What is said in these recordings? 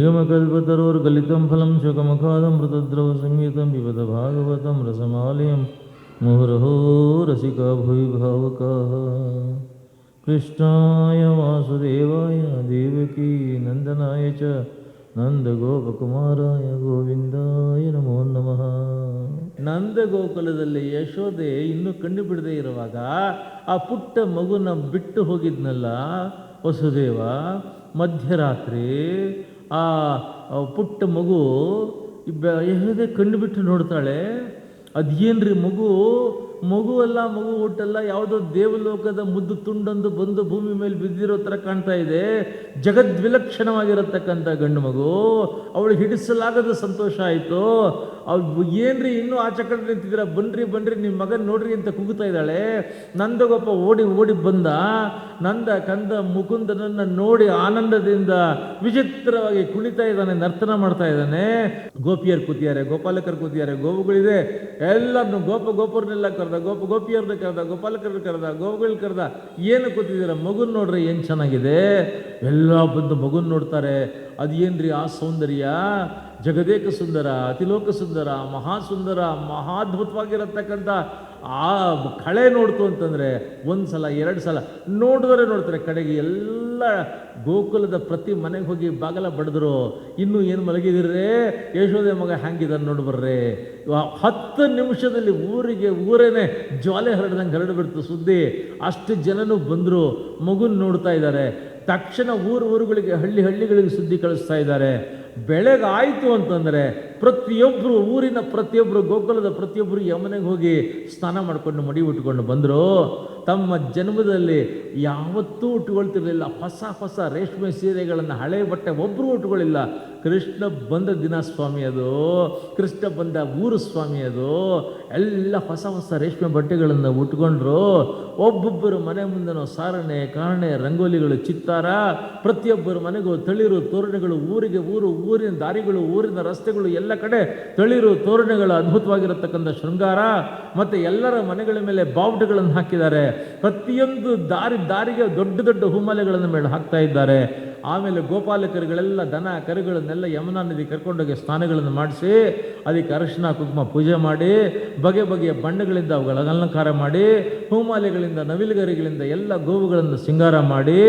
निगमकल्पतरोर्गलितं फलं शुकमुखादमृतद्रवसंयुतं पिबत भागवतं रसमालयं मुहुरहो रसिका भुवि भावुकाः। कृष्णाय वासुदेवाय देवकी नन्दनाय च ನಂದಗೋಪಕುಮಾರಾಯ ಗೋವಿಂದಾಯ ನಮೋ ನಮಃ. ನಂದಗೋಕುಲದಲ್ಲಿ ಯಶೋದೆ ಇನ್ನೂ ಕಣ್ಣು ಬಿಡದೆ ಇರುವಾಗ ಆ ಪುಟ್ಟ ಮಗುನ ಬಿಟ್ಟು ಹೋಗಿದ್ನಲ್ಲ ವಸುದೇವ, ಮಧ್ಯರಾತ್ರಿ ಆ ಪುಟ್ಟ ಮಗು ಯಶೋದೆ ಕಣ್ಣು ಬಿಟ್ಟು ನೋಡ್ತಾಳೆ. ಅದೇನ್ರಿ ಮಗು ಅಲ್ಲ, ಮಗು ಹುಟ್ಟಲ್ಲ, ಯಾವುದೋ ದೇವಲೋಕದ ಮುದ್ದು ತುಂಡೊಂದು ಬಂದು ಭೂಮಿ ಮೇಲೆ ಬಿದ್ದಿರೋ ಥರ ಕಾಣ್ತಾ ಇದೆ. ಜಗದ್ವಿಲಕ್ಷಣವಾಗಿರತಕ್ಕಂಥ ಗಂಡು ಮಗು. ಅವಳು ಹಿಡಿಸಲಾಗದ ಸಂತೋಷ ಆಯಿತು. ಏನ್ರಿ ಇನ್ನೂ ಆಚೆ ಕಡೆ ನಿಂತಿದ್ದೀರ, ಬನ್ರಿ ನಿಮ್ಮ ಮಗನ ನೋಡ್ರಿ ಅಂತ ಕೂಗುತ್ತಾ ಇದ್ದಾಳೆ. ನಂದಗೋಪ ಓಡಿ ಬಂದ. ನಂದ ಕಂದ ಮುಕುಂದನನ್ನು ನೋಡಿ ಆನಂದದಿಂದ ವಿಚಿತ್ರವಾಗಿ ಕುಣಿತಾ ಇದ್ದಾನೆ, ನರ್ತನ ಮಾಡ್ತಾ ಇದ್ದಾನೆ. ಗೋಪಿಯರು ಕೂತಿದ್ದಾರೆ, ಗೋಪಾಲಕರು ಕೂತಿದ್ದಾರೆ, ಗೋವುಗಳಿದೆ. ಎಲ್ಲರನ್ನು ಗೋಪರನ್ನೆಲ್ಲ ಕರೆದ, ಗೋಪಿಯರನ್ನ ಕರೆದ, ಗೋಪಾಲಕರನ್ನ ಕರೆದ, ಗೋವುಗಳು ಕರೆದ. ಏನು ಕೂತಿದ್ದೀರ, ಮಗುನ್ ನೋಡ್ರಿ ಏನು ಚೆನ್ನಾಗಿದೆ. ಎಲ್ಲ ಬಂದು ಮಗುನ್ ನೋಡ್ತಾರೆ. ಅದೇನ್ರಿ ಆ ಸೌಂದರ್ಯ, ಜಗದೇಕ ಸುಂದರ, ಅತಿಲೋಕ ಸುಂದರ, ಮಹಾಸುಂದರ, ಮಹಾದ್ಭುತವಾಗಿರತಕ್ಕಂಥ ಆ ಕಳೆ ನೋಡ್ತು ಅಂತಂದರೆ ಒಂದು ಸಲ ಎರಡು ಸಲ ನೋಡ್ತಾರೆ. ಕಡೆಗೆ ಎಲ್ಲ ಗೋಕುಲದ ಪ್ರತಿ ಮನೆಗೆ ಹೋಗಿ ಬಾಗಲ ಬಡಿದ್ರು. ಇನ್ನೂ ಏನು ಮಲಗಿದಿರ್ರೆ, ಯಶೋದೆ ಮಗ ಹ್ಯಾಂಗಿದಾನೆ ನೋಡ್ಬರ್ರೆ. 10 ನಿಮಿಷದಲ್ಲಿ ಊರೇನೆ ಜ್ವಾಲೆ ಹರಡ್ದಂಗೆ ಹರಡ್ಬಿಡ್ತು ಸುದ್ದಿ. ಅಷ್ಟು ಜನನೂ ಬಂದರು, ಮಗುನ ನೋಡ್ತಾ ಇದ್ದಾರೆ. ತಕ್ಷಣ ಊರುಗಳಿಗೆ ಹಳ್ಳಿಗಳಿಗೆ ಸುದ್ದಿ ಕಳಿಸ್ತಾ ಇದ್ದಾರೆ. ಬೆಳಗ್ಗೆ ಆಯಿತು ಅಂತಂದರೆ ಊರಿನ ಪ್ರತಿಯೊಬ್ಬರು, ಗೋಕುಲದ ಪ್ರತಿಯೊಬ್ಬರು ಯಮನೆಗೆ ಹೋಗಿ ಸ್ನಾನ ಮಾಡಿಕೊಂಡು ಮಡಿ ಉಟ್ಕೊಂಡು ಬಂದರು. ತಮ್ಮ ಜನ್ಮದಲ್ಲಿ ಯಾವತ್ತೂ ಉಟ್ಕೊಳ್ತಿರಲಿಲ್ಲ ಹೊಸ ರೇಷ್ಮೆ ಸೀರೆಗಳನ್ನು, ಹಳೆ ಬಟ್ಟೆ ಒಬ್ಬರು ಉಟ್ಕೊಳ್ಳಿಲ್ಲ. ಕೃಷ್ಣ ಬಂದ ದಿನ ಸ್ವಾಮಿ ಅದು, ಕೃಷ್ಣ ಬಂದ ಊರು ಸ್ವಾಮಿ ಅದು. ಎಲ್ಲ ಹೊಸ ರೇಷ್ಮೆ ಬಟ್ಟೆಗಳನ್ನು ಉಟ್ಕೊಂಡ್ರು. ಒಬ್ಬೊಬ್ಬರು ಮನೆ ಮುಂದೆನೋ ಸಾರಣೆ, ಕಾರಣೆ, ರಂಗೋಲಿಗಳು, ಚಿತ್ತಾರ. ಪ್ರತಿಯೊಬ್ಬರ ಮನೆಗೂ ತಳಿರು ತೋರಣಗಳು, ಊರಿನ ದಾರಿಗಳು, ಊರಿನ ರಸ್ತೆಗಳು, ಎಲ್ಲ ಕಡೆ ತಳಿರು ತೋರಣಗಳ ಅದ್ಭುತವಾಗಿರತಕ್ಕಂಥ ಶೃಂಗಾರ. ಮತ್ತು ಎಲ್ಲರ ಮನೆಗಳ ಮೇಲೆ ಬಾವುಟಗಳನ್ನು ಹಾಕಿದ್ದಾರೆ. ಪ್ರತಿಯೊಂದು ದಾರಿಗೆ ದೊಡ್ಡ ಹೂಮಾಲೆಗಳನ್ನು ಮೇಲೆ ಹಾಕ್ತಾ ಇದ್ದಾರೆ. ಆಮೇಲೆ ಗೋಪಾಲಕರುಗಳೆಲ್ಲ ದನ ಕರುಗಳನ್ನೆಲ್ಲ ಯಮುನಾ ನದಿ ಕರ್ಕೊಂಡೋಗಿ ಸ್ನಾನಗಳನ್ನು ಮಾಡಿಸಿ, ಅದಕ್ಕೆ ಅರಿಶಿನ ಕುಂಕುಮ ಪೂಜೆ ಮಾಡಿ, ಬಗೆಯ ಬಣ್ಣಗಳಿಂದ ಅವುಗಳ ಅಲಂಕಾರ ಮಾಡಿ, ಹೂಮಾಲೆಗಳಿಂದ, ನವಿಲುಗರಿಗಳಿಂದ ಎಲ್ಲ ಗೋವುಗಳನ್ನು ಸಿಂಗಾರ ಮಾಡಿ,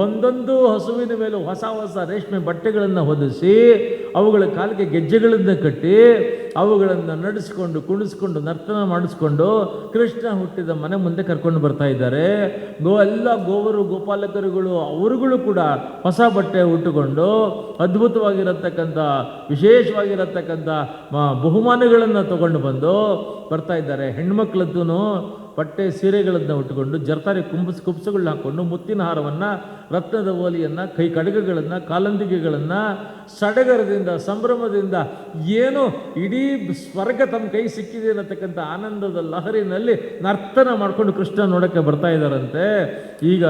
ಒಂದೊಂದು ಹಸುವಿನ ಮೇಲೂ ಹೊಸ ರೇಷ್ಮೆ ಬಟ್ಟೆಗಳನ್ನು ಹೊದಿಸಿ, ಅವುಗಳ ಕಾಲಿಗೆ ಗೆಜ್ಜೆಗಳನ್ನು ಕಟ್ಟಿ, ಅವುಗಳನ್ನು ನಡೆಸಿಕೊಂಡು ಕುಣಿಸ್ಕೊಂಡು ನರ್ತನ ಮಾಡಿಸ್ಕೊಂಡು ಕೃಷ್ಣ ಹುಟ್ಟಿದ ಮನೆ ಮುಂದೆ ಕರ್ಕೊಂಡು ಬರ್ತಾ ಇದ್ದಾರೆ. ಎಲ್ಲ ಗೋವರು, ಗೋಪಾಲಕರುಗಳು ಅವರುಗಳು ಕೂಡ ಹೊಸ ಬಟ್ಟೆ ಉಟ್ಟುಕೊಂಡು ಅದ್ಭುತವಾಗಿರತಕ್ಕಂಥ, ವಿಶೇಷವಾಗಿರತಕ್ಕಂಥ ಬಹುಮಾನಗಳನ್ನು ತಗೊಂಡು ಬಂದು ಬರ್ತಾ ಇದ್ದಾರೆ. ಹೆಣ್ಮಕ್ಳದ್ದು ಪಟ್ಟೆ ಸೀರೆಗಳನ್ನು ಉಟ್ಟುಕೊಂಡು, ಜರ್ತಾರಿ ಕುಂಬಸಗಳನ್ನ ಹಾಕ್ಕೊಂಡು, ಮುತ್ತಿನ ಹಾರವನ್ನು, ರತ್ನದ ಓಲಿಯನ್ನು, ಕೈ ಕಡಗಗಳನ್ನು, ಕಾಲಂದಿಗೆಗಳನ್ನು ಸಡಗರದಿಂದ, ಸಂಭ್ರಮದಿಂದ, ಏನೋ ಇಡೀ ಸ್ವರ್ಗ ತಮ್ಮ ಕೈ ಸಿಕ್ಕಿದೆ ಅನ್ನತಕ್ಕಂಥ ಆನಂದದ ಲಹರಿನಲ್ಲಿ ನರ್ತನ ಮಾಡಿಕೊಂಡು ಕೃಷ್ಣ ನೋಡೋಕ್ಕೆ ಬರ್ತಾ ಇದ್ದಾರಂತೆ. ಈಗ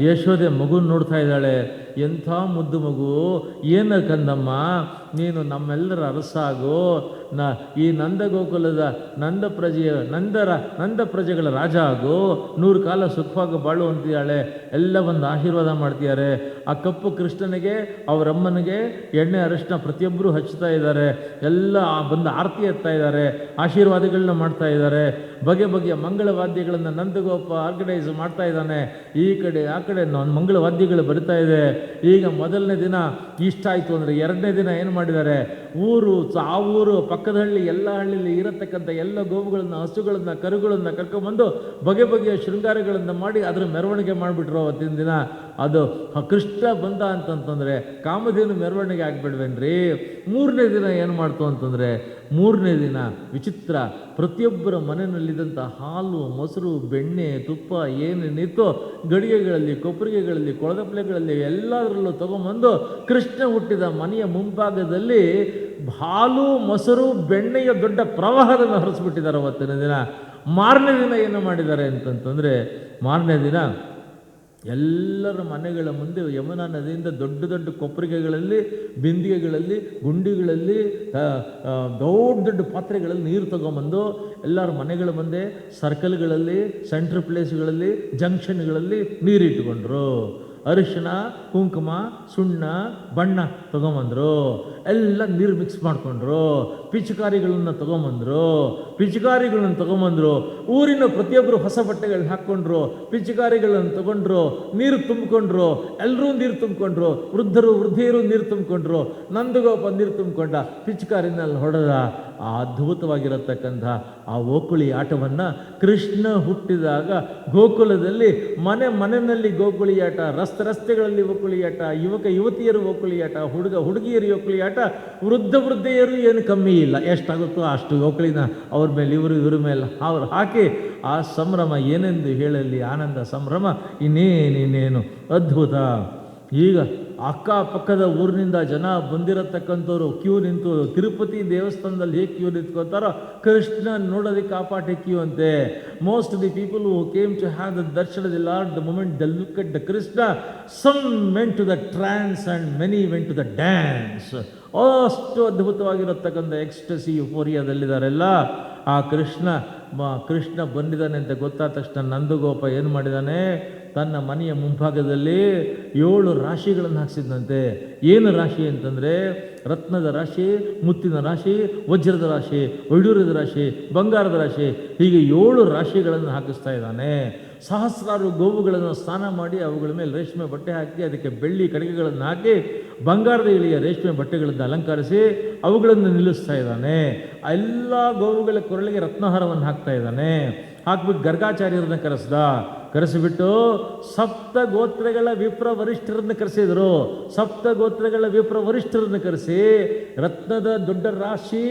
ಯಶೋದೆ ಮಗುನ ನೋಡ್ತಾ ಇದ್ದಾಳೆ. ಎಂಥ ಮುದ್ದು ಮಗು, ಏನು ಕಂದಮ್ಮ ನೀನು ನಮ್ಮೆಲ್ಲರ ಅರಸಾಗು, ಈ ನಂದಗೋಕುಲದ ನಂದ ಪ್ರಜೆಗಳ ರಾಜ ಆಗು, 100 ಕಾಲ ಸುಖವಾಗಿ ಬಾಳು ಅಂತಿದ್ದಾಳೆ. ಎಲ್ಲ ಒಂದು ಆಶೀರ್ವಾದ ಮಾಡ್ತಿದ್ದಾರೆ. ಆ ಕಪ್ಪು ಕೃಷ್ಣನಿಗೆ, ಅವರಮ್ಮನಿಗೆ ಎಣ್ಣೆ ಅರಿಶಿನ ಪ್ರತಿಯೊಬ್ಬರು ಹಚ್ತಾ ಇದ್ದಾರೆ. ಎಲ್ಲ ಬಂದು ಆರತಿ ಎತ್ತಾ ಇದ್ದಾರೆ, ಆಶೀರ್ವಾದಗಳನ್ನ ಮಾಡ್ತಾ ಇದ್ದಾರೆ. ಬಗೆಯ ಮಂಗಳವಾದ್ಯಗಳನ್ನು ನಂದಗೋಪ ಆರ್ಗನೈಸ್ ಮಾಡ್ತಾ ಇದ್ದಾನೆ. ಈ ಕಡೆ ಆ ಕಡೆ ಮಂಗಳವಾದ್ಯಗಳು ಬರಿತಾ ಇದೆ. ಈಗ ಮೊದಲನೇ ದಿನ ಇಷ್ಟ ಆಯಿತು ಅಂದರೆ, 2ನೇ ದಿನ ಏನು ಮಾಡಿದ್ದಾರೆ, ಆ ಊರು ಪಕ್ಕದ ಹಳ್ಳಿ, ಎಲ್ಲ ಹಳ್ಳಿಯಲ್ಲಿ ಇರತಕ್ಕಂಥ ಎಲ್ಲ ಗೋವುಗಳನ್ನು, ಹಸುಗಳನ್ನು, ಕರುಗಳನ್ನು ಕರ್ಕೊಂಡ್ಬಂದು ಬಗೆಯ ಶೃಂಗಾರಗಳನ್ನು ಮಾಡಿ ಅದರ ಮೆರವಣಿಗೆ ಮಾಡಿಬಿಟ್ರು. ಅವತ್ತಿನ ದಿನ ಅದು ಕೃಷ್ಣ ಬಂದ ಅಂತಂತಂದರೆ ಕಾಮಧೇನು ಮೆರವಣಿಗೆ ಆಗಿಬಿಡ್ವೇನ್ರಿ. 3ನೇ ದಿನ ಏನು ಮಾಡ್ತು ಅಂತಂದರೆ, 3ನೇ ದಿನ ವಿಚಿತ್ರ. ಪ್ರತಿಯೊಬ್ಬರ ಮನೆಯಲ್ಲಿದ್ದಂಥ ಹಾಲು, ಮೊಸರು, ಬೆಣ್ಣೆ, ತುಪ್ಪ ಏನೇನಿತ್ತೋ ಗಡಿಗೆಗಳಲ್ಲಿ, ಕೊಪ್ಪರಿಗೆಗಳಲ್ಲಿ, ಕೊಳದಪ್ಲೆಗಳಲ್ಲಿ ಎಲ್ಲದರಲ್ಲೂ ತಗೊಂಬಂದು ಕೃಷ್ಣ ಹುಟ್ಟಿದ ಮನೆಯ ಮುಂಭಾಗದಲ್ಲಿ ಹಾಲು, ಮೊಸರು, ಬೆಣ್ಣೆಯ ದೊಡ್ಡ ಪ್ರವಾಹವನ್ನು ಹರಿಸ್ಬಿಟ್ಟಿದ್ದಾರೆ ಅವತ್ತಿನ ದಿನ. ಮಾರನೇ ದಿನ ಏನು ಮಾಡಿದ್ದಾರೆ ಅಂತಂತಂದರೆ, ಮಾರನೇ ದಿನ ಎಲ್ಲರ ಮನೆಗಳ ಮುಂದೆ ಯಮುನಾ ನದಿಯಿಂದ ದೊಡ್ಡ ಕೊಪ್ಪರಿಗೆಗಳಲ್ಲಿ, ಬಿಂದಿಗೆಗಳಲ್ಲಿ, ಗುಂಡಿಗಳಲ್ಲಿ, ದೊಡ್ಡ ಪಾತ್ರೆಗಳಲ್ಲಿ ನೀರು ತಗೊಂಬಂದು ಎಲ್ಲರ ಮನೆಗಳ ಮುಂದೆ ಸರ್ಕಲ್ಗಳಲ್ಲಿ, ಸೆಂಟ್ರ್ ಪ್ಲೇಸ್ಗಳಲ್ಲಿ, ಜಂಕ್ಷನ್ಗಳಲ್ಲಿ ನೀರಿಟ್ಟುಕೊಂಡ್ರು. ಅರಿಶಿನ, ಕುಂಕುಮ, ಸುಣ್ಣ, ಬಣ್ಣ ತಗೊಂಬಂದರು. ಎಲ್ಲ ನೀರು ಮಿಕ್ಸ್ ಮಾಡಿಕೊಂಡ್ರು. ಪಿಚುಕಾರಿಗಳನ್ನು ತಗೊಂಬಂದರು. ಊರಿನ ಪ್ರತಿಯೊಬ್ಬರು ಹೊಸ ಬಟ್ಟೆಗಳನ್ನ ಹಾಕ್ಕೊಂಡ್ರು, ಪಿಚುಕಾರಿಗಳನ್ನು ತಗೊಂಡ್ರು, ನೀರು ತುಂಬಿಕೊಂಡ್ರು. ಎಲ್ಲರೂ ನೀರು ತುಂಬಿಕೊಂಡ್ರು. ವೃದ್ಧಿಯರು ನೀರು ತುಂಬಿಕೊಂಡ್ರು. ನಂದಗೋಪ ನೀರು ತುಂಬಿಕೊಂಡ, ಪಿಚುಕಾರಿನಲ್ಲಿ ಹೊಡೆದ. ಆ ಅದ್ಭುತವಾಗಿರತಕ್ಕಂಥ ಆ ಓಕುಳಿ ಆಟವನ್ನು ಕೃಷ್ಣ ಹುಟ್ಟಿದಾಗ ಗೋಕುಲದಲ್ಲಿ ಮನೆಯಲ್ಲಿ ಗೋಕುಳಿ ಆಟ, ರಸ್ತೆಗಳಲ್ಲಿ ಓಕುಳಿ ಆಟ, ಯುವತಿಯರು ಓಕುಳಿ ಆಟ, ಹುಡುಗಿಯರು ಓಕುಳಿ ಆಟ, ವೃದ್ಧೆಯರು ಏನು ಕಮ್ಮಿ ಇಲ್ಲ. ಎಷ್ಟಾಗುತ್ತೋ ಅಷ್ಟು ಓಕುಳಿನ ಅವ್ರ ಮೇಲೆ ಇವ್ರ ಮೇಲೆ ಅವ್ರು ಹಾಕಿ ಆ ಸಂಭ್ರಮ ಏನೆಂದು ಹೇಳಲಿ. ಆನಂದ ಸಂಭ್ರಮ ಇನ್ನೇನು ಅದ್ಭುತ. ಈಗ ಅಕ್ಕಪಕ್ಕದ ಊರಿನಿಂದ ಜನ ಬಂದಿರತಕ್ಕಂಥವ್ರು ಕ್ಯೂ ನಿಂತು ತಿರುಪತಿ ದೇವಸ್ಥಾನದಲ್ಲಿ ಹೇಗೆ ಕ್ಯೂ ನಿಂತ್ಕೋತಾರೋ ಕೃಷ್ಣ ನೋಡೋದಕ್ಕೆ ಕಾಪಾಟಿ ಕ್ಯೂ ಅಂತೆ. Most the people who came to have the darshan the lord the moment the look at the Krishna, some went to the trance and many went to the dance. ಅಷ್ಟು ಅದ್ಭುತವಾಗಿರತಕ್ಕಂಥ ಎಕ್ಸ್ಟಸಿ ಯುಫೋರಿಯಾದಲ್ಲಿದ್ದಾರೆಲ್ಲ. ಆ ಕೃಷ್ಣ ಬಂದಿದ್ದಾನೆ ಅಂತ ಗೊತ್ತಾದ ತಕ್ಷಣ ನಂದಗೋಪ ಏನು ಮಾಡಿದ್ದಾನೆ, ತನ್ನ ಮನೆಯ ಮುಂಭಾಗದಲ್ಲಿ 7 ರಾಶಿಗಳನ್ನು ಹಾಕ್ಸಿದಂತೆ. ಏನು ರಾಶಿ ಅಂತಂದರೆ ರತ್ನದ ರಾಶಿ, ಮುತ್ತಿನ ರಾಶಿ, ವಜ್ರದ ರಾಶಿ, ವೈಡೂರ್ಯದ ರಾಶಿ, ಬಂಗಾರದ ರಾಶಿ, ಹೀಗೆ 7 ರಾಶಿಗಳನ್ನು ಹಾಕಿಸ್ತಾ ಇದ್ದಾನೆ. ಸಹಸ್ರಾರು ಗೋವುಗಳನ್ನು ಸ್ನಾನ ಮಾಡಿ ಅವುಗಳ ಮೇಲೆ ರೇಷ್ಮೆ ಬಟ್ಟೆ ಹಾಕಿ ಅದಕ್ಕೆ ಬೆಳ್ಳಿ ಕಡಿಗೆಗಳನ್ನು ಹಾಕಿ ಬಂಗಾರದ ಇಳಿಯ ರೇಷ್ಮೆ ಬಟ್ಟೆಗಳನ್ನು ಅಲಂಕರಿಸಿ ಅವುಗಳನ್ನು ನಿಲ್ಲಿಸ್ತಾ ಇದ್ದಾನೆ. ಎಲ್ಲ ಗೋವುಗಳ ಕೊರಳಿಗೆ ರತ್ನಹಾರವನ್ನು ಹಾಕ್ತಾ ಇದ್ದಾನೆ. ಹಾಕ್ಬಿಟ್ಟು ಗರ್ಗಾಚಾರ್ಯರನ್ನ ಕರೆಸಿಬಿಟ್ಟು ಸಪ್ತ ಗೋತ್ರಗಳ ವಿಪ್ರ ವರಿಷ್ಠರನ್ನು ಕರೆಸಿದರು. ಕರೆಸಿ ರತ್ನದ ದೊಡ್ಡ ರಾಶಿ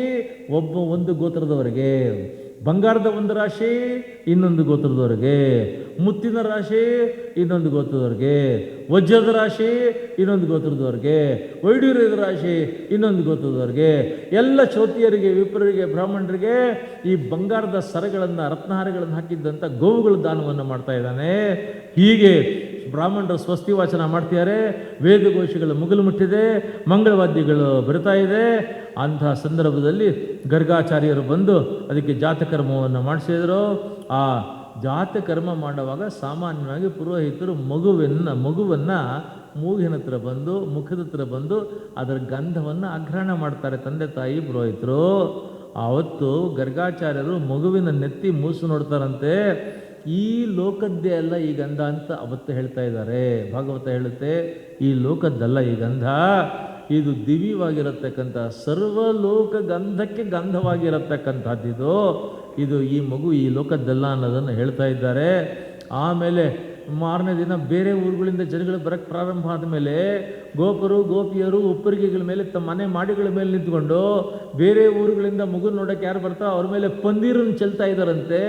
ಒಂದು ಗೋತ್ರದವರೆಗೆ, ಬಂಗಾರದ ಒಂದು ರಾಶಿ ಇನ್ನೊಂದು ಗೋತ್ರದವರೆಗೆ, ಮುತ್ತಿನ ರಾಶಿ ಇನ್ನೊಂದು ಗೋತ್ರದವರೆಗೆ, ವಜ್ರದ ರಾಶಿ ಇನ್ನೊಂದು ಗೋತ್ರದವರೆಗೆ, ವೈಡೂರ್ಯದ ರಾಶಿ ಇನ್ನೊಂದು ಗೋತ್ರದವರೆಗೆ, ಎಲ್ಲ ಶ್ರೋತಿಯರಿಗೆ, ವಿಪ್ರರಿಗೆ, ಬ್ರಾಹ್ಮಣರಿಗೆ ಈ ಬಂಗಾರದ ಸರಗಳನ್ನು, ರತ್ನಹಾರಗಳನ್ನು ಹಾಕಿದ್ದಂಥ ಗೋವುಗಳ ದಾನವನ್ನು ಮಾಡ್ತಾ ಇದ್ದಾನೆ. ಹೀಗೆ ಬ್ರಾಹ್ಮಣರು ಸ್ವಸ್ತಿ ವಾಚನ ಮಾಡ್ತಿದ್ದಾರೆ. ವೇದಘೋಷಗಳ ಮುಗಿಲು ಮುಟ್ಟಿದೆ, ಮಂಗಳವಾದ್ಯಗಳು ಬರ್ತಾ ಇದೆ. ಅಂತಹ ಸಂದರ್ಭದಲ್ಲಿ ಗರ್ಗಾಚಾರ್ಯರು ಬಂದು ಅದಕ್ಕೆ ಜಾತಕರ್ಮವನ್ನು ಮಾಡಿಸಿದರು. ಆ ಜಾತಕರ್ಮ ಮಾಡುವಾಗ ಸಾಮಾನ್ಯವಾಗಿ ಪುರೋಹಿತರು ಮಗುವನ್ನು ಮೂಗಿನ ಹತ್ರ ಬಂದು, ಮುಖದ ಹತ್ರ ಬಂದು ಅದರ ಗಂಧವನ್ನು ಅಗ್ರಹಣ ಮಾಡ್ತಾರೆ ತಂದೆ ತಾಯಿ ಪುರೋಹಿತರು. ಆವತ್ತು ಗರ್ಗಾಚಾರ್ಯರು ಮಗುವಿನ ನೆತ್ತಿ ಮೂಸು ನೋಡ್ತಾರಂತೆ. ಈ ಲೋಕದ್ದೇ ಅಲ್ಲ ಈ ಗಂಧ ಅಂತ ಅವತ್ತು ಹೇಳ್ತಾ ಇದ್ದಾರೆ. ಭಾಗವತ ಹೇಳುತ್ತೆ, ಈ ಲೋಕದ್ದಲ್ಲ ಈ ಗಂಧ, ಇದು ದಿವ್ಯವಾಗಿರತಕ್ಕಂಥ ಸರ್ವಲೋಕ ಗಂಧಕ್ಕೆ ಗಂಧವಾಗಿರತಕ್ಕಂಥದ್ದಿದು. ಇದು ಈ ಮಗು ಈ ಲೋಕದ್ದಲ್ಲ ಅನ್ನೋದನ್ನು ಹೇಳ್ತಾ ಇದ್ದಾರೆ. ಆಮೇಲೆ ಮಾರನೇ ದಿನ ಬೇರೆ ಊರುಗಳಿಂದ ಜನಗಳು ಬರೋಕ್ಕೆ ಪ್ರಾರಂಭ ಆದಮೇಲೆ ಗೋಪಿಯರು ಉಪ್ಪರಿಗೆಗಳ ಮೇಲೆ ತಮ್ಮ ಮನೆ ಮಾಡಿಗಳ ಮೇಲೆ ನಿಂತ್ಕೊಂಡು ಬೇರೆ ಊರುಗಳಿಂದ ಮಗು ನೋಡೋಕ್ಕೆ ಯಾರು ಬರ್ತಾರೋ ಅವ್ರ ಮೇಲೆ ಪಂದೀರನ್ನು ಚೆಲ್ತಾ ಇದ್ದಾರಂತೆ.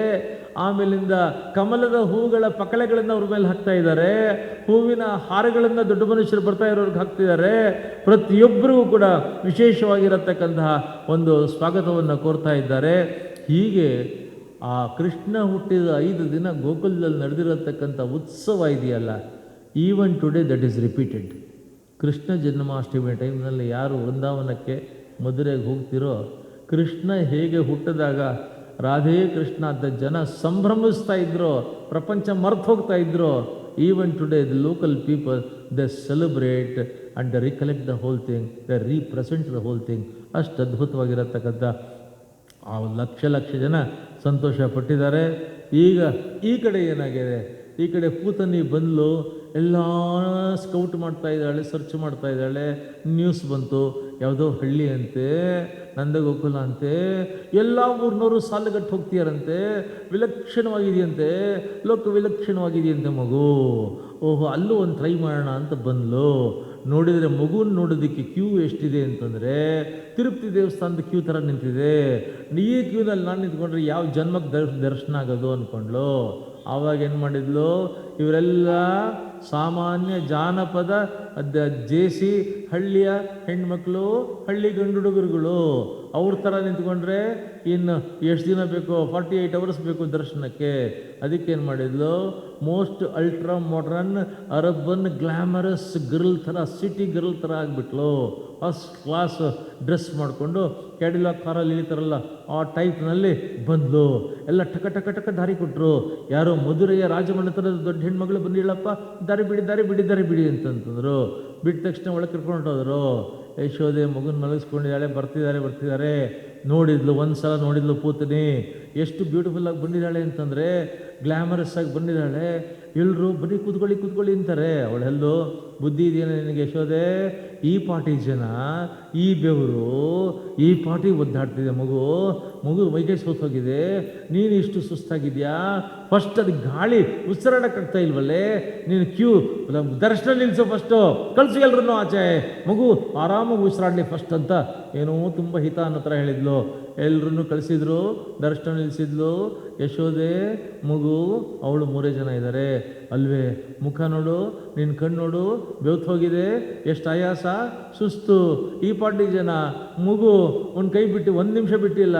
ಆಮೇಲಿಂದ ಕಮಲದ ಹೂಗಳ ಪಕಳೆಗಳನ್ನು ಅವ್ರ ಮೇಲೆ ಹಾಕ್ತಾ ಇದ್ದಾರೆ. ಹೂವಿನ ಹಾರಗಳನ್ನು ದೊಡ್ಡ ಮನುಷ್ಯರು ಬರ್ತಾ ಇರೋರ್ಗೆ ಹಾಕ್ತಿದ್ದಾರೆ. ಪ್ರತಿಯೊಬ್ಬರಿಗೂ ಕೂಡ ವಿಶೇಷವಾಗಿರತಕ್ಕಂತಹ ಒಂದು ಸ್ವಾಗತವನ್ನು ಕೋರ್ತಾ ಇದ್ದಾರೆ. ಹೀಗೆ ಆ ಕೃಷ್ಣ ಹುಟ್ಟಿದ 5 ದಿನ ಗೋಕುಲದಲ್ಲಿ ನಡೆದಿರತಕ್ಕಂಥ ಉತ್ಸವ ಇದೆಯಲ್ಲ, even today that is repeated. Krishna Janmashtami ಟೈಮ್ನಲ್ಲಿ ಯಾರು ವೃಂದಾವನಕ್ಕೆ ಮಧುರೆಗೆ ಹೋಗ್ತಿರೋ, ಕೃಷ್ಣ ಹೇಗೆ ಹುಟ್ಟಿದಾಗ ರಾಧೇ ಕೃಷ್ಣ ಅಂತ ಜನ ಸಂಭ್ರಮಿಸ್ತಾ ಇದ್ರು, ಪ್ರಪಂಚ ಮರ್ತು ಹೋಗ್ತಾ ಇದ್ರು, even today the local people they celebrate and they recollect the whole thing, they represent the whole thing. ಅಷ್ಟು ಅದ್ಭುತವಾಗಿರತಕ್ಕಂಥ ಆ ಲಕ್ಷ ಜನ ಸಂತೋಷ ಪಟ್ಟಿದ್ದಾರೆ. ಈಗ ಈ ಕಡೆ ಏನಾಗಿದೆ, ಈ ಕಡೆ ಪೂತನಿ ಬಂದ್ಲು, ಎಲ್ಲ ಸ್ಕೌಟ್ ಮಾಡ್ತಾ ಇದ್ದಾಳೆ, ಸರ್ಚ್ ಮಾಡ್ತಾ ಇದ್ದಾಳೆ. ನ್ಯೂಸ್ ಬಂತು, ಯಾವುದೋ ಹಳ್ಳಿ ಅಂತೆ, ನಂದಗೋಕುಲ ಅಂತೆ, ಎಲ್ಲ ಊರಿನವರು ಸಾಲುಗಟ್ಟು ಹೋಗ್ತೀಯಾರಂತೆ, ವಿಲಕ್ಷಣವಾಗಿದೆಯಂತೆ, ವಿಲಕ್ಷಣವಾಗಿದೆಯಂತೆ ಮಗು. ಓಹೋ, ಅಲ್ಲೂ ಒಂದು ಟ್ರೈ ಮಾಡೋಣ ಅಂತ ಬಂದ್ಲು. ನೋಡಿದರೆ ಮಗುನ ನೋಡೋದಕ್ಕೆ ಕ್ಯೂ ಎಷ್ಟಿದೆ ಅಂತಂದರೆ ತಿರುಪತಿ ದೇವಸ್ಥಾನದ ಕ್ಯೂ ಥರ ನಿಂತಿದೆ. ಈ ಕ್ಯೂನಲ್ಲಿ ನಾನು ನಿಂತ್ಕೊಂಡ್ರೆ ಯಾವ ಜನ್ಮಕ್ಕೆ ದರ್ಶನ ಆಗೋದು ಅಂದ್ಕೊಂಡ್ಲು. ಆವಾಗ ಏನು ಮಾಡಿದ್ಲು, ಇವರೆಲ್ಲ ಸಾಮಾನ್ಯ ಜಾನಪದ ಜೇಸಿ ಹಳ್ಳಿಯ ಹೆಣ್ಮಕ್ಳು, ಹಳ್ಳಿ ಗಂಡು ಹುಡುಗರುಗಳು, ಅವ್ರ ಥರ ನಿಂತ್ಕೊಂಡ್ರೆ ಇನ್ನು ಎಷ್ಟು ದಿನ ಬೇಕೋ 48 hours ಬೇಕು ದರ್ಶನಕ್ಕೆ. ಅದಕ್ಕೇನು ಮಾಡಿದ್ಲು, most ultra modern urban glamorous girl ಥರ, ಸಿಟಿ ಗರ್ಲ್ ಥರ ಆಗಿಬಿಟ್ಲು. ಫಸ್ಟ್ ಕ್ಲಾಸ್ ಡ್ರೆಸ್ ಮಾಡಿಕೊಂಡು ಕ್ಯಾಡಿಲಾಕ್ ಕಾರಲ್ಲಿ ಇಳಿತಾರಲ್ಲ ಆ ಟೈಪ್ನಲ್ಲಿ ಬಂದು ಎಲ್ಲ ಟಕ ಟಕ ಟಕ ದಾರಿ ಕೊಟ್ಟರು. ಯಾರೋ ಮಧುರೆಯ ರಾಜಮನೆತನದ ದೊಡ್ಡ ಹೆಣ್ಮಗಳು ಬಂದಿಲ್ಲಪ್ಪ, ದಾರಿ ಬಿಡಿ ದಾರಿ ಬಿಡಿ ದಾರಿ ಬಿಡಿ ಅಂತಂತಂದರು. ಬಿಟ್ಟ ತಕ್ಷಣ ಒಳಗೆ ಕರ್ಕೊಂಡು ಹೊರಟೋದ್ರು. ಯಶೋದೆ ಮಗುನ ಮಲಗಿಸ್ಕೊಂಡಿದ್ದಾಳೆ, ಬರ್ತಿದ್ದಾರೆ. ನೋಡಿದ್ಲು, ಒಂದು ಸಲ ನೋಡಿದ್ಲು ಪೂತನಿ, ಎಷ್ಟು ಬ್ಯೂಟಿಫುಲ್ಲಾಗಿ ಬಂದಿದ್ದಾಳೆ ಅಂತಂದರೆ, ಗ್ಲ್ಯಾಮರಸ್ ಆಗಿ ಬಂದಿದ್ದಾಳೆ. ಎಲ್ಲರೂ ಬರೀ ಕೂತ್ಕೊಳ್ಳಿ ಅಂತಾರೆ. ಅವಳೆಲ್ಲೋ ಬುದ್ಧಿ ಇದೆಯೇನ ನಿನಗೆ ಯಶೋದೆ? ಈ ಪಾಟಿ ಜನ, ಈ ಬೆವರು, ಈ ಪಾಟಿ ಒದ್ದಾಡ್ತಿದೆ ಮಗು ಮೈಕೈ ಸೋತೋಗಿದೆ, ನೀನು ಇಷ್ಟು ಸುಸ್ತಾಗಿದೆಯಾ? ಫಸ್ಟ್ ಅದು ಗಾಳಿ ಉಸಿರಾಡಕ್ಕಾಗ್ತಾ ಇಲ್ವಲ್ಲೇ, ನೀನು ದರ್ಶನ ನಿಲ್ಲಿಸು, ಫಸ್ಟು ಕಳಿಸು ಎಲ್ರೂ ಆಚೆ, ಮಗು ಆರಾಮಾಗಿ ಉಸಿರಾಡಲಿ ಫಸ್ಟ್ ಅಂತ ಏನೋ ತುಂಬ ಹಿತ ಅನ್ನೋ ಥರ ಹೇಳಿದ್ಲು. ಎಲ್ಲರನ್ನೂ ಕಳಿಸಿದ್ರು, ದರ್ಶನ ನಿಲ್ಲಿಸಿದ್ಲು. ಯಶೋದೆ ಮಗು ಅವಳು 3 ಜನ ಇದ್ದಾರೆ ಅಲ್ವೇ, ಮುಖ ನೋಡು, ನಿನ್ನ ಕಣ್ಣು ನೋಡು, ಬೆವ್ತು ಹೋಗಿದೆ, ಎಷ್ಟು ಆಯಾಸ, ಸುಸ್ತು. ಈ ಪಾಟಿ ಜನ ಮಗು ಒಂದು ಕೈ ಬಿಟ್ಟು 1 ನಿಮಿಷ ಬಿಟ್ಟಿಲ್ಲ,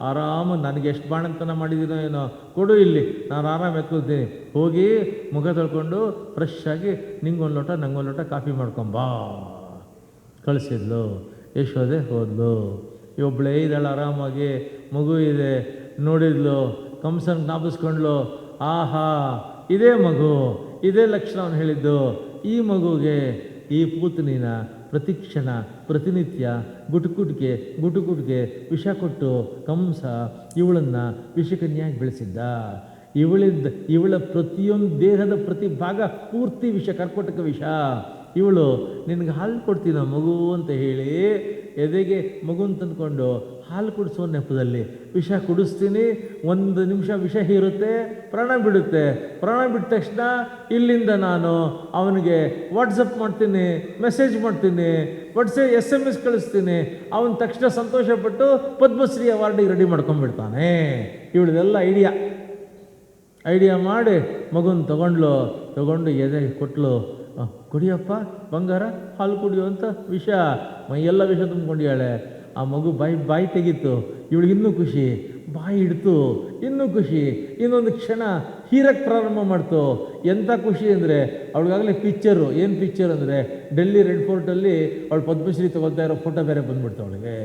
ಆರಾಮಾಗಿ ನನಗೆ ಎಷ್ಟು ಬಾಣಂತನ ಮಾಡಿದ್ದೀನೋ ಏನೋ, ಕೊಡು ಇಲ್ಲಿ, ನಾನು ಆರಾಮ ಎತ್ಕೊಳ್ತೀನಿ. ಹೋಗಿ ಮುಖ ತೊಳ್ಕೊಂಡು ಫ್ರೆಶ್ ಆಗಿ ನಿಂಗೊಂದು ಲೋಟ ನಂಗೊಂದು ಲೋಟ ಕಾಫಿ ಮಾಡ್ಕೊಂಬಾ ಕಳಿಸಿದ್ಲು. ಯಶೋದೆ ಹೋದ್ಲು. ಒಬ್ಬಳೇ ಇದ್ದಾಳೆ ಆರಾಮಾಗಿ, ಮಗು ಇದೆ. ನೋಡಿದ್ಲು, ಕಂಸನ್ ಜ್ಞಾಪಿಸ್ಕೊಂಡ್ಲು. ಆಹಾ, ಇದೇ ಮಗು, ಇದೇ ಲಕ್ಷಣ ಅವನು ಹೇಳಿದ್ದು. ಈ ಮಗುಗೆ ಈ ಪೂತನಿನ ಪ್ರತಿಕ್ಷಣ ಪ್ರತಿನಿತ್ಯ ಗುಟುಕುಟ್ಗೆ ವಿಷ ಕೊಟ್ಟು ಕಂಸ ಇವಳನ್ನು ವಿಷಕನ್ಯಾಗಿ ಬೆಳೆಸಿದ್ದ. ಇವಳ ಪ್ರತಿಯೊಂದು ದೇಹದ ಪ್ರತಿ ಭಾಗ ಪೂರ್ತಿ ವಿಷ, ಕರ್ಕೋಟಕ ವಿಷ. ಇವಳು ನಿನಗೆ ಹಾಲು ಕೊಡ್ತೀನ ಮಗು ಅಂತ ಹೇಳಿ ಎದೆಗೆ ಮಗುನ ತಂದ್ಕೊಂಡು ಹಾಲು ಕುಡಿಸೋ ನೆಪದಲ್ಲಿ ವಿಷ ಕುಡಿಸ್ತೀನಿ. 1 ನಿಮಿಷ ವಿಷ ಹೀರುತ್ತೆ, ಪ್ರಾಣ ಬಿಡುತ್ತೆ. ಪ್ರಾಣ ಬಿಟ್ಟ ತಕ್ಷಣ ಇಲ್ಲಿಂದ ನಾನು ಅವನಿಗೆ ವಾಟ್ಸಪ್ ಮಾಡ್ತೀನಿ, ಮೆಸೇಜ್ ಮಾಡ್ತೀನಿ, SMS ಕಳಿಸ್ತೀನಿ. ಅವನ ತಕ್ಷಣ ಸಂತೋಷಪಟ್ಟು ಪದ್ಮಶ್ರೀ ಅವಾರ್ಡಿಗೆ ರೆಡಿ ಮಾಡ್ಕೊಂಡ್ಬಿಡ್ತಾನೆ. ಇವಳದೆಲ್ಲ ಐಡಿಯಾ ಮಾಡಿ ಮಗುನ ತಗೊಂಡು ಎದೆ ಕೊಟ್ಲು. ಕುಡಿಯಪ್ಪ ಬಂಗಾರ, ಹಾಲು ಕುಡಿಯೋ ಅಂತ ವಿಷ, ಮೈಯೆಲ್ಲ ವಿಷ ತುಂಬ್ಕೊಂಡಿದ್ದಾಳೆ. ಆ ಮಗು ಬಾಯಿ ತೆಗೀತು. ಇವಳಿಗಿನ್ನೂ ಖುಷಿ, ಬಾಯಿ ಇಡ್ತು, ಇನ್ನೂ ಖುಷಿ. ಇನ್ನೊಂದು ಕ್ಷಣ ಹೀರಕ್ಕೆ ಪ್ರಾರಂಭ ಮಾಡ್ತು. ಎಂಥ ಖುಷಿ ಅಂದರೆ ಅವಳಿಗಾಗಲೇ ಪಿಕ್ಚರು, ಏನು ಪಿಕ್ಚರ್ ಅಂದರೆ ಡೆಲ್ಲಿ ರೆಡ್ ಫೋರ್ಟಲ್ಲಿ ಅವಳು ಪದ್ಮಶ್ರೀ ತಗೊಳ್ತಾ ಇರೋ ಫೋಟೋ ಬೇರೆ ಬಂದ್ಬಿಡ್ತು ಅವಳಿಗೆ.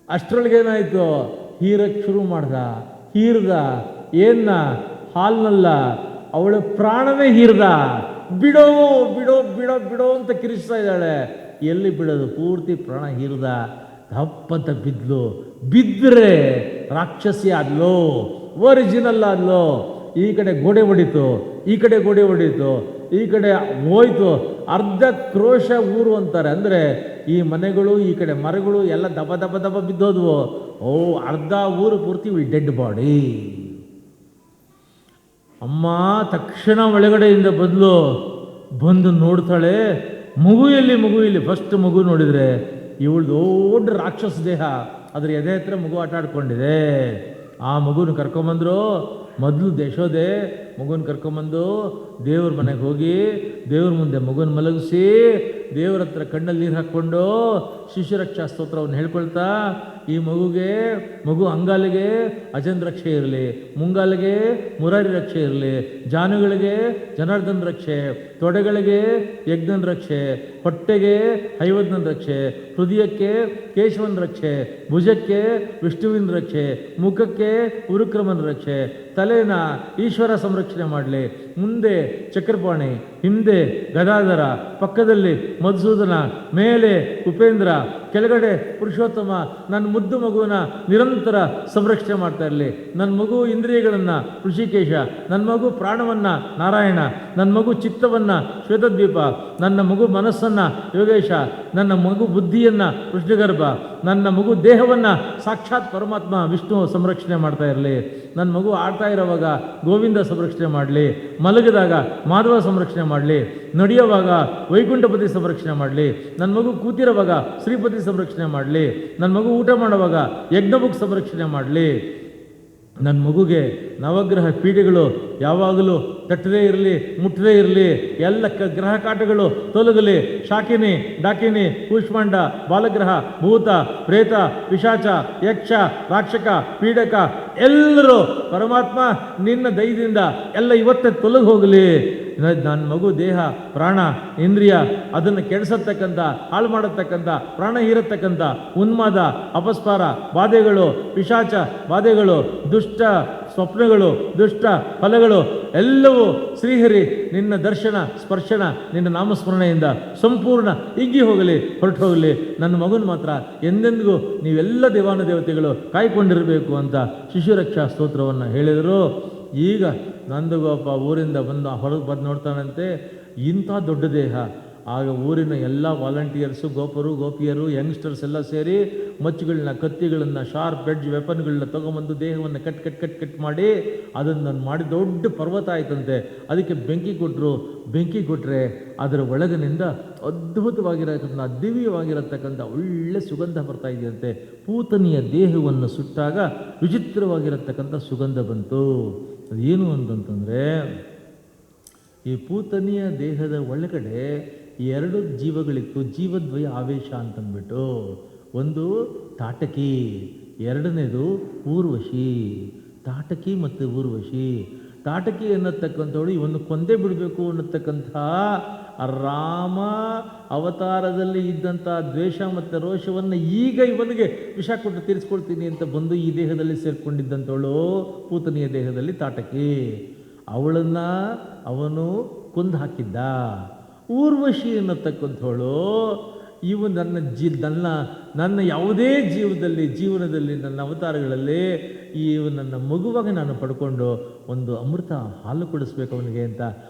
ಅಷ್ಟರೊಳಗೇನಾಯಿತು, ಹೀರಕ್ಕೆ ಶುರು ಹೀರ್ದ ಏನ್ನ ಹಾಲ್ನಲ್ಲ, ಅವಳ ಪ್ರಾಣವೇ ಹೀರ್ದ. ಬಿಡೋ ಬಿಡೋ ಬಿಡೋ ಬಿಡೋ ಅಂತ ಕಿರಿಸ್ತಾ ಇದ್ದಾಳೆ. ಎಲ್ಲಿ ಬಿಡೋದು, ಪೂರ್ತಿ ಪ್ರಾಣ ಹೀರ್ದ. ದಪ್ಪಂತ ಬಿದ್ದರೆ ರಾಕ್ಷಸಿ ಆದ್ಲೋ, ಒರಿಜಿನಲ್ ಆದ್ಲೋ. ಈ ಕಡೆ ಗೋಡೆ ಹೊಡಿತು, ಈ ಕಡೆ ಗೋಡೆ ಹೊಡಿತು, ಈ ಕಡೆ ಹೋಯ್ತು. ಅರ್ಧ ಕ್ರೋಶ ಊರು ಅಂತಾರೆ, ಅಂದರೆ ಈ ಮನೆಗಳು, ಈ ಕಡೆ ಮರಗಳು ಎಲ್ಲ ದಬ ದಬ ದಬ ಬಿದ್ದೋದ್ವು. ಅರ್ಧ ಊರು ಪೂರ್ತಿ ಡೆಡ್ ಬಾಡಿ. ಅಮ್ಮ ತಕ್ಷಣ ಒಳಗಡೆಯಿಂದ ಬಂದು ನೋಡ್ತಾಳೆ. ಮಗು ಇಲ್ಲಿ ಫಸ್ಟ್ ಮಗು ನೋಡಿದರೆ ಇವಳು ದೊಡ್ಡ ರಾಕ್ಷಸ ದೇಹ, ಅದ್ರ ಎದೆ ಹತ್ರ ಮಗು ಆಟ ಆಡ್ಕೊಂಡಿದೆ. ಆ ಮಗುನ ಕರ್ಕೊಂಬಂದ್ರು. ಮೊದಲು ಯಶೋದೆ ಮಗುನ ಕರ್ಕೊಂಬಂದು ದೇವ್ರ ಮನೆಗೆ ಹೋಗಿ ದೇವ್ರ ಮುಂದೆ ಮಗುನ ಮಲಗಿಸಿ ದೇವ್ರ ಹತ್ರ ಕಣ್ಣಲ್ಲಿ ನೀರು ಹಾಕ್ಕೊಂಡು ಶಿಶುರಕ್ಷಾ ಸ್ತೋತ್ರವನ್ನು ಹೇಳ್ಕೊಳ್ತಾ, ಈ ಮಗು ಅಂಗಾಲಿಗೆ ಅಜನ್ ರಕ್ಷೆ ಇರಲಿ, ಮುಂಗಾಲಿಗೆ ಮುರಾರಿ ರಕ್ಷೆ ಇರಲಿ, ಜಾನುಗಳಿಗೆ ಜನಾರ್ದನ್ ರಕ್ಷೆ, ತೊಡೆಗಳಿಗೆ ಯಜ್ಞನ್ ರಕ್ಷೆ, ಹೊಟ್ಟೆಗೆ ಹೈವದ್ನನ್ ರಕ್ಷೆ, ಹೃದಯಕ್ಕೆ ಕೇಶವನ್ ರಕ್ಷೆ, ಭುಜಕ್ಕೆ ವಿಷ್ಣುವಿನ ರಕ್ಷೆ, ಮುಖಕ್ಕೆ ಉರುಕ್ರಮನ ರಕ್ಷೆ, ತಲೆನ ಈಶ್ವರ ಸಂರಕ್ಷಣೆ ಮಾಡಲಿ, ಮುಂದೆ ಚಕ್ರಪಾಣಿ, ಹಿಂದೆ ಗದಾಧರ, ಪಕ್ಕದಲ್ಲಿ ಮಧುಸೂದನ, ಮೇಲೆ ಉಪೇಂದ್ರ, ಕೆಳಗಡೆ ಪುರುಷೋತ್ತಮ, ನನ್ನ ಮುದ್ದು ಮಗುವನ್ನ ನಿರಂತರ ಸಂರಕ್ಷಣೆ ಮಾಡ್ತಾ ಇರಲಿ. ನನ್ನ ಮಗು ಇಂದ್ರಿಯಗಳನ್ನು ಋಷಿಕೇಶ, ನನ್ನ ಮಗು ಪ್ರಾಣವನ್ನು ನಾರಾಯಣ, ನನ್ನ ಮಗು ಚಿತ್ತವನ್ನು ಶ್ವೇತದ್ವೀಪ, ನನ್ನ ಮಗು ಮನಸ್ಸನ್ನು ಯೋಗೇಶ, ನನ್ನ ಮಗು ಬುದ್ಧಿಯನ್ನು ಕೃಷ್ಣಗರ್ಭ, ನನ್ನ ಮಗು ದೇಹವನ್ನು ಸಾಕ್ಷಾತ್ ಪರಮಾತ್ಮ ವಿಷ್ಣು ಸಂರಕ್ಷಣೆ ಮಾಡ್ತಾ ಇರಲಿ. ನನ್ನ ಮಗು ಆಡ್ತಾ ಇರೋವಾಗ ಗೋವಿಂದ ಸಂರಕ್ಷಣೆ ಮಾಡಲಿ, ಮಲಗಿದಾಗ ಮಾಧವ ಸಂರಕ್ಷಣೆ ಮಾಡಲಿ, ನಡೆಯುವಾಗ ವೈಕುಂಠಪತಿ ಸಂರಕ್ಷಣೆ ಮಾಡಲಿ, ನನ್ನ ಮಗು ಕೂತಿರುವಾಗ ಶ್ರೀಪತಿ ಸಂರಕ್ಷಣೆ ಮಾಡಲಿ, ನನ್ನ ಮಗು ಊಟ ಮಾಡುವಾಗ ಯಜ್ಞಬುಕ್ ಸಂರಕ್ಷಣೆ ಮಾಡಲಿ, ನನ್ನ ಮಗುಗೆ ನವಗ್ರಹ ಪೀಠೆಗಳು ಯಾವಾಗಲೂ ತಟ್ಟದೇ ಇರಲಿ, ಮುಟ್ಟದೇ ಇರಲಿ, ಎಲ್ಲ ಗ್ರಹ ಕಾಟಗಳು ತೊಲಗಲಿ. ಶಾಕಿನಿ, ಡಾಕಿನಿ, ಕೂಷ್ಮಾಂಡ, ಬಾಲಗ್ರಹ, ಭೂತ, ಪ್ರೇತ, ಪಿಶಾಚ, ಯಕ್ಷ, ರಾಕ್ಷಕ, ಪೀಡಕ ಎಲ್ಲರೂ ಪರಮಾತ್ಮ ನಿನ್ನ ದಯದಿಂದ ಎಲ್ಲ ಇವತ್ತೇ ತೊಲಗಿ ಹೋಗಲಿ. ನನ್ನ ಮಗು ದೇಹ, ಪ್ರಾಣ, ಇಂದ್ರಿಯ ಅದನ್ನು ಕೆಡಿಸತಕ್ಕಂಥ, ಹಾಳು ಮಾಡತಕ್ಕಂಥ, ಪ್ರಾಣ ಹೀರತಕ್ಕಂಥ ಉನ್ಮಾದ, ಅಪಸ್ಮಾರ ಬಾಧೆಗಳು, ಪಿಶಾಚ ಬಾಧೆಗಳು, ದುಷ್ಟ ಸ್ವಪ್ನಗಳು, ದುಷ್ಟ ಫಲಗಳು ಎಲ್ಲವೂ ಶ್ರೀಹರಿ ನಿನ್ನ ದರ್ಶನ ಸ್ಪರ್ಶನ ನಿನ್ನ ನಾಮಸ್ಮರಣೆಯಿಂದ ಸಂಪೂರ್ಣ ಹಿಗ್ಗಿ ಹೋಗಲಿ, ಹೊರಟು ಹೋಗಲಿ. ನನ್ನ ಮಗನ ಮಾತ್ರ ಎಂದೆಂದಿಗೂ ನೀವೆಲ್ಲ ದೇವಾನುದೇವತೆಗಳು ಕಾಯ್ಕೊಂಡಿರಬೇಕು ಅಂತ ಶಿಶುರಕ್ಷಾ ಸ್ತೋತ್ರವನ್ನು ಹೇಳಿದರು. ಈಗ ನಂದಗೋಪ ಊರಿಂದ ಹೊರಗೆ ಬಂದು ನೋಡ್ತಾನಂತೆ, ಇಂಥ ದೊಡ್ಡ ದೇಹ. ಆಗ ಊರಿನ ಎಲ್ಲ ವಾಲಂಟಿಯರ್ಸು, ಗೋಪರು, ಗೋಪಿಯರು, ಯಂಗ್ಸ್ಟರ್ಸ್ ಎಲ್ಲ ಸೇರಿ ಮಚ್ಚುಗಳನ್ನ, ಕತ್ತಿಗಳನ್ನು, ಶಾರ್ಪ್ ಎಡ್ಜ್ ವೆಪನ್ಗಳನ್ನ ತೊಗೊಂಬಂದು ದೇಹವನ್ನು ಕಟ್ ಮಾಡಿ ಅದನ್ನು ಮಾಡಿ ದೊಡ್ಡ ಪರ್ವತ ಆಯ್ತಂತೆ. ಅದಕ್ಕೆ ಬೆಂಕಿ ಕೊಟ್ಟರು. ಬೆಂಕಿ ಕೊಟ್ಟರೆ ಅದರ ಒಳಗಿನಿಂದ ಅದ್ಭುತವಾಗಿರತಕ್ಕಂಥ, ದಿವ್ಯವಾಗಿರತಕ್ಕಂಥ ಒಳ್ಳೆ ಸುಗಂಧ ಬರ್ತಾ ಇದೆಯಂತೆ. ಪೂತನಿಯ ದೇಹವನ್ನು ಸುಟ್ಟಾಗ ವಿಚಿತ್ರವಾಗಿರತಕ್ಕಂಥ ಸುಗಂಧ ಬಂತು. ಅದೇನು ಅಂತಂತಂದರೆ, ಈ ಪೂತನಿಯ ದೇಹದ ಒಳಗಡೆ ಎರಡು ಜೀವಗಳಿತ್ತು, ಜೀವದ್ವಯ ಆವೇಶ ಅಂತಂದ್ಬಿಟ್ಟು. ಒಂದು ತಾಟಕಿ, ಎರಡನೇದು ಊರ್ವಶಿ. ತಾಟಕಿ ಮತ್ತು ಊರ್ವಶಿ. ತಾಟಕಿ ಅನ್ನತಕ್ಕಂಥವಳು ಇವನ್ನು ಕೊಂದೇ ಬಿಡಬೇಕು ಅನ್ನತಕ್ಕಂಥ ರಾಮ ಅವತಾರದಲ್ಲಿ ಇದ್ದಂಥ ದ್ವೇಷ ಮತ್ತು ರೋಷವನ್ನು ಈಗ ಇವನಿಗೆ ವಿಷ ಕೊಟ್ಟು ತೀರಿಸ್ಕೊಳ್ತೀನಿ ಅಂತ ಬಂದು ಈ ದೇಹದಲ್ಲಿ ಸೇರಿಕೊಂಡಿದ್ದಂಥವಳು ಪೂತನಿಯ ದೇಹದಲ್ಲಿ ತಾಟಕಿ. ಅವಳನ್ನು ಅವನು ಕೊಂದು ಹಾಕಿದ್ದ. ಊರ್ವಶಿ ಅನ್ನತಕ್ಕಂಥವಳು ಇವು ನನ್ನ ಯಾವುದೇ ಜೀವನದಲ್ಲಿ ನನ್ನ ಅವತಾರಗಳಲ್ಲಿ ನನ್ನ ಮಗುವಾಗಿ ನಾನು ಪಡ್ಕೊಂಡು ಒಂದು ಅಮೃತ ಹಾಲು ಕೊಡಿಸ್ಬೇಕು ಅವನಿಗೆ ಅಂತ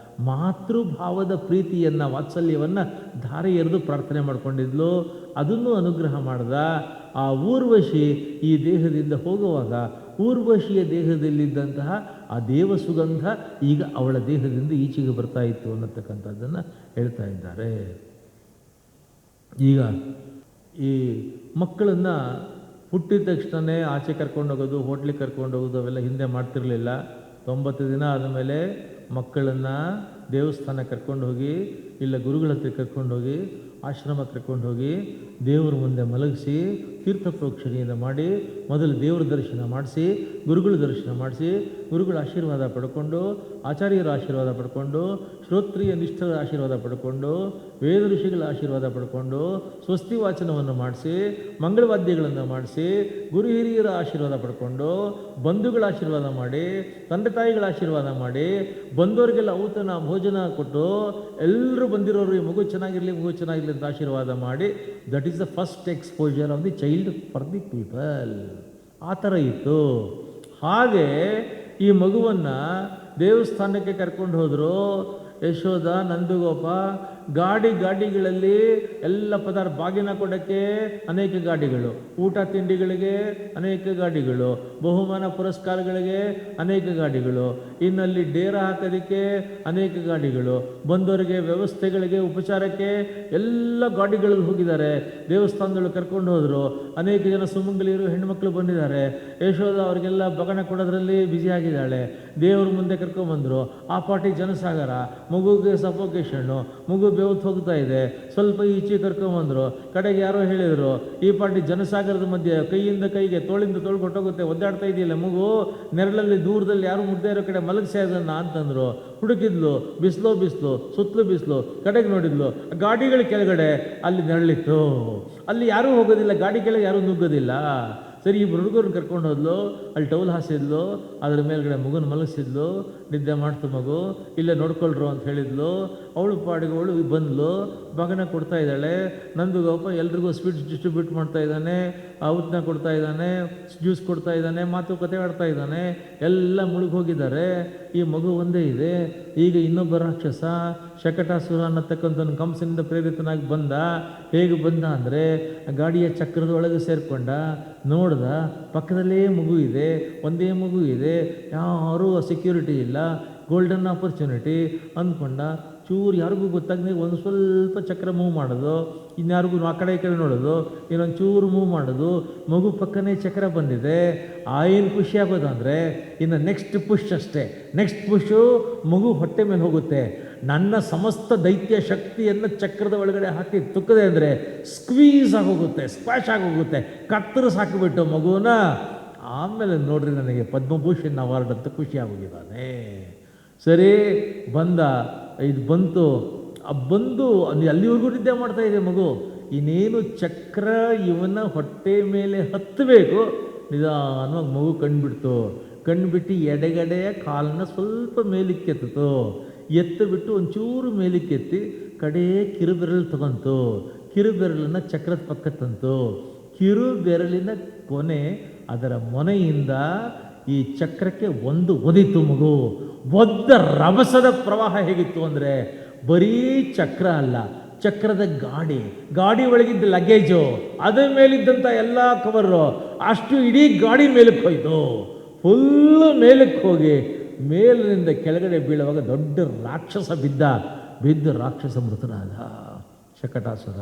ಮಾತೃಭಾವದ ಪ್ರೀತಿಯನ್ನು, ವಾತ್ಸಲ್ಯವನ್ನು ಧಾರೆ ಎರೆದು ಪ್ರಾರ್ಥನೆ ಮಾಡ್ಕೊಂಡಿದ್ಲು. ಅದನ್ನು ಅನುಗ್ರಹ ಮಾಡ್ದ. ಆ ಊರ್ವಶಿ ಈ ದೇಹದಿಂದ ಹೋಗುವಾಗ ಊರ್ವಶಿಯ ದೇಹದಲ್ಲಿದ್ದಂತಹ ಆ ದೇವ ಸುಗಂಧ ಈಗ ಅವಳ ದೇಹದಿಂದ ಈಚೆಗೆ ಬರ್ತಾ ಇತ್ತು ಅನ್ನತಕ್ಕಂಥದ್ದನ್ನು ಹೇಳ್ತಾ ಇದ್ದಾರೆ. ಈಗ ಈ ಮಕ್ಕಳನ್ನು ಹುಟ್ಟಿದ ತಕ್ಷಣವೇ ಆಚೆ ಕರ್ಕೊಂಡೋಗೋದು, ಹೋಟ್ಲಿಗೆ ಕರ್ಕೊಂಡೋಗೋದು ಅವೆಲ್ಲ ಹಿಂದೆ ಮಾಡ್ತಿರಲಿಲ್ಲ. 90 ದಿನ ಆದಮೇಲೆ ಮಕ್ಕಳನ್ನು ದೇವಸ್ಥಾನ ಕರ್ಕೊಂಡು ಹೋಗಿ, ಇಲ್ಲ ಗುರುಗಳ ಹತ್ರ ಕರ್ಕೊಂಡೋಗಿ, ಆಶ್ರಮ ಕರ್ಕೊಂಡು ಹೋಗಿ ದೇವರ ಮುಂದೆ ಮಲಗಿಸಿ ತೀರ್ಥ ಪ್ರೋಕ್ಷಣೆಯನ್ನು ಮಾಡಿ ಮೊದಲು ದೇವರ ದರ್ಶನ ಮಾಡಿಸಿ, ಗುರುಗಳ ದರ್ಶನ ಮಾಡಿಸಿ, ಗುರುಗಳ ಆಶೀರ್ವಾದ ಪಡ್ಕೊಂಡು, ಆಚಾರ್ಯರ ಆಶೀರ್ವಾದ ಪಡ್ಕೊಂಡು, ಶ್ರೋತ್ರಿಯ ನಿಷ್ಠರ ಆಶೀರ್ವಾದ ಪಡ್ಕೊಂಡು, ವೇದ ಋಷಿಗಳ ಆಶೀರ್ವಾದ ಪಡ್ಕೊಂಡು, ಸ್ವಸ್ತಿ ವಾಚನವನ್ನು ಮಾಡಿಸಿ, ಮಂಗಳವಾದ್ಯಗಳನ್ನು ಮಾಡಿಸಿ, ಗುರು ಹಿರಿಯರ ಆಶೀರ್ವಾದ ಪಡ್ಕೊಂಡು, ಬಂಧುಗಳ ಆಶೀರ್ವಾದ ಮಾಡಿ, ತಂದೆ ತಾಯಿಗಳ ಆಶೀರ್ವಾದ ಮಾಡಿ, ಬಂದವರಿಗೆಲ್ಲ ಔತಣ ಭೋಜನ ಕೊಟ್ಟು, ಎಲ್ಲರೂ ಬಂದಿರೋರು ಈ ಮಗು ಚೆನ್ನಾಗಿರಲಿ ಅಂತ ಆಶೀರ್ವಾದ ಮಾಡಿ, that is the first exposure of the child for the people. ಆ ಥರ ಇತ್ತು. ಹಾಗೆ ಈ ಮಗುವನ್ನು ದೇವಸ್ಥಾನಕ್ಕೆ ಕರ್ಕೊಂಡು ಹೋದರು. ಯಶೋಧ, ನಂದಗೋಪ ಗಾಡಿಗಳಲ್ಲಿ ಎಲ್ಲ ಪದಾರ್ಥ, ಬಾಗಿನ ಕೊಡೋಕ್ಕೆ ಅನೇಕ ಗಾಡಿಗಳು, ಊಟ ತಿಂಡಿಗಳಿಗೆ ಅನೇಕ ಗಾಡಿಗಳು, ಬಹುಮಾನ ಪುರಸ್ಕಾರಗಳಿಗೆ ಅನೇಕ ಗಾಡಿಗಳು, ಇನ್ನಲ್ಲಿ ಡೇರ ಹಾಕೋದಕ್ಕೆ ಅನೇಕ ಗಾಡಿಗಳು, ಬಂದವರಿಗೆ ವ್ಯವಸ್ಥೆಗಳಿಗೆ ಉಪಚಾರಕ್ಕೆ ಎಲ್ಲ ಗಾಡಿಗಳಲ್ಲಿ ಹೋಗಿದ್ದಾರೆ. ದೇವಸ್ಥಾನದಲ್ಲಿ ಕರ್ಕೊಂಡು ಹೋದರು. ಅನೇಕ ಜನ ಸುಮಂಗಲಿಯರು ಹೆಣ್ಮಕ್ಳು ಬಂದಿದ್ದಾರೆ. ಯಶೋಧ ಅವರಿಗೆಲ್ಲ ಬಗಣ ಕೊಡೋದ್ರಲ್ಲಿ ಬ್ಯುಸಿಯಾಗಿದ್ದಾಳೆ. ದೇವ್ರ ಮುಂದೆ ಕರ್ಕೊಂಬಂದರು. ಆ ಪಾಟಿ ಜನಸಾಗರ, ಮಗುಗೆ ಸಫೋಕೇಶನ್ನು, ಮಗು ಬೆವತ್ತು ಹೋಗ್ತಾ ಇದೆ. ಸ್ವಲ್ಪ ಈಚೆ ಕರ್ಕೊಂಬಂದರು. ಕಡೆಗೆ ಯಾರೋ ಹೇಳಿದರು, ಈ ಪಾಟಿ ಜನಸಾಗರದ ಮಧ್ಯೆ ಕೈಯಿಂದ ಕೈಗೆ, ತೋಳಿಂದ ತೋಳು ಕೊಟ್ಟೋಗುತ್ತೆ, ಒದ್ದಾಡ್ತಾ ಇದೆಯಲ್ಲ ಮಗು, ನೆರಳಲ್ಲಿ ದೂರದಲ್ಲಿ ಯಾರು ಮುದ್ದೆ ಇರೋ ಕಡೆ ಮಲಗಿಸಿ ಅದನ್ನು ಅಂತಂದರು. ಹುಡುಕಿದ್ಲು, ಬಿಸಿಲು ಸುತ್ತಲೂ ಬಿಸಿಲು. ಕಡೆಗೆ ನೋಡಿದ್ಲು, ಗಾಡಿಗಳ ಕೆಳಗಡೆ ಅಲ್ಲಿ ನೆರಳಿತ್ತು. ಅಲ್ಲಿ ಯಾರೂ ಹೋಗೋದಿಲ್ಲ, ಗಾಡಿ ಕೆಳಗೆ ಯಾರೂ ನುಗ್ಗೋದಿಲ್ಲ. ಸರಿ, ಇಬ್ಬರು ಹುಡುಗರನ್ನ ಕರ್ಕೊಂಡು ಹೋದ್ಲು. ಅಲ್ಲಿ ಟೌಲ್ ಹಾಸಿದ್ಲು, ಅದರ ಮೇಲ್ಗಡೆ ಮಗುನ ಮಲಗಿಸಿದ್ಲು. ನಿದ್ದೆ ಮಾಡ್ತು ಮಗು, ಇಲ್ಲೇ ನೋಡ್ಕೊಳ್ರು ಅಂತ ಹೇಳಿದ್ಲು. ಅವಳು ಪಾಡಿಗೆ ಅವಳು ಬಂದ್ಲು, ಬಗನ ಕೊಡ್ತಾ ಇದ್ದಾಳೆ. ನಂದಗೋಪ ಎಲ್ರಿಗೂ ಸ್ವೀಟ್ಸ್ ಡಿಸ್ಟ್ರಿಬ್ಯೂಟ್ ಮಾಡ್ತಾ ಇದ್ದಾನೆ, ಔತಣ ಕೊಡ್ತಾ ಇದ್ದಾನೆ, ಜ್ಯೂಸ್ ಕೊಡ್ತಾ ಇದ್ದಾನೆ, ಮಾತುಕತೆ ಆಡ್ತಾ ಇದ್ದಾನೆ. ಎಲ್ಲ ಮುಳುಗೋಗಿದ್ದಾರೆ. ಈ ಮಗು ಒಂದೇ ಇದೆ. ಈಗ ಇನ್ನೊಬ್ಬ ರಾಕ್ಷಸ ಶಕಟಾಸುರ ಅನ್ನತಕ್ಕಂಥವನು ಕಂಸನಿಂದ ಪ್ರೇರಿತನಾಗಿ ಬಂದ. ಹೇಗೆ ಬಂದ ಅಂದರೆ, ಗಾಡಿಯ ಚಕ್ರದ ಒಳಗೆ ಸೇರಿಕೊಂಡ, ನೋಡ್ದ, ಪಕ್ಕದಲ್ಲೇ ಮಗು ಇದೆ, ಒಂದೇ ಮಗು ಇದೆ, ಯಾರೂ ಸೆಕ್ಯೂರಿಟಿ ಇಲ್ಲ, ಗೋಲ್ಡನ್ ಆಪರ್ಚುನಿಟಿ ಅಂದ್ಕೊಂಡ. ಚೂರು ಯಾರಿಗೂ ಗೊತ್ತಾಗದೆ ಒಂದು ಸ್ವಲ್ಪ ಚಕ್ರ ಮೂವ್ ಮಾಡೋದು, ಇನ್ಯಾರಿಗೂ ಆ ಕಡೆ ಈ ಕಡೆ ನೋಡೋದು, ಇನ್ನೊಂದು ಚೂರು ಮೂವ್ ಮಾಡೋದು, ಮಗು ಪಕ್ಕನೇ ಚಕ್ರ ಬಂದಿದೆ. ಏನು ಖುಷಿ ಆಗೋದು ಅಂದರೆ ಇನ್ನು ನೆಕ್ಸ್ಟ್ ಪುಷ್ ಅಷ್ಟೇ. ನೆಕ್ಸ್ಟ್ ಪುಷು ಮಗು ಹೊಟ್ಟೆ ಮೇಲೆ ಹೋಗುತ್ತೆ. ನನ್ನ ಸಮಸ್ತ ದೈತ್ಯ ಶಕ್ತಿಯನ್ನು ಚಕ್ರದ ಒಳಗಡೆ ಹಾಕಿ ತುಕ್ಕದೆ ಅಂದರೆ ಸ್ಕ್ವೀಸ್ ಆಗೋಗುತ್ತೆ, ಸ್ಕ್ವಾಶ್ ಆಗೋಗುತ್ತೆ, ಕತ್ತರಿಸಿ ಹಾಕಿಬಿಟ್ಟು ಮಗುನ. ಆಮೇಲೆ ನೋಡ್ರಿ ನನಗೆ ಪದ್ಮಭೂಷಣ್ ಅವಾರ್ಡ್ ಅಂತ ಖುಷಿ ಆಗೋಗಿದ್ದಾನೆ. ಸರಿ ಬಂದ, ಇದು ಬಂತು, ಬಂದು ಅಲ್ಲಿವರೆಗೂ ನಿದ್ದೆ ಮಾಡ್ತಾ ಇದೆ ಮಗು. ಇನ್ನೇನು ಚಕ್ರ ಇವನ ಹೊಟ್ಟೆ ಮೇಲೆ ಹತ್ತಬೇಕು, ನಿಧಾನವಾಗಿ ಮಗು ಕಂಡುಬಿಡ್ತು. ಕಂಡುಬಿಟ್ಟು ಎಡಗಡೆಯ ಕಾಲನ್ನ ಸ್ವಲ್ಪ ಮೇಲಕ್ಕೆತ್ತಿತು. ಎತ್ತಿಬಿಟ್ಟು ಒಂಚೂರು ಮೇಲಕ್ಕೆತ್ತಿ ಕಡೆ ಕಿರುಬೆರಳು ತಗೊಂತು. ಕಿರುಬೆರಳನ್ನು ಚಕ್ರದ ಪಕ್ಕ ತಂತು. ಕಿರುಬೆರಳಿನ ಕೊನೆ ಅದರ ಮೊನೆಯಿಂದ ಈ ಚಕ್ರಕ್ಕೆ ಒಂದು ಒದಿತು ಮಗು. ಒದ್ದ ರಭಸದ ಪ್ರವಾಹ ಹೇಗಿತ್ತು ಅಂದರೆ ಬರೀ ಚಕ್ರ ಅಲ್ಲ, ಚಕ್ರದ ಗಾಡಿ ಒಳಗಿದ್ದ ಲಗೇಜು, ಅದರ ಮೇಲಿದ್ದಂಥ ಎಲ್ಲ ಕವರು ಅಷ್ಟು ಇಡೀ ಗಾಡಿ ಮೇಲಕ್ಕೆ ಹೋಯ್ತು. ಫುಲ್ಲು ಮೇಲಕ್ಕೆ ಹೋಗಿ ಮೇಲಿನಿಂದ ಕೆಳಗಡೆ ಬೀಳುವಾಗ ದೊಡ್ಡ ರಾಕ್ಷಸ ಬಿದ್ದು ರಾಕ್ಷಸ ಮೃತನಾದ ಶಕಟಾಸುರ.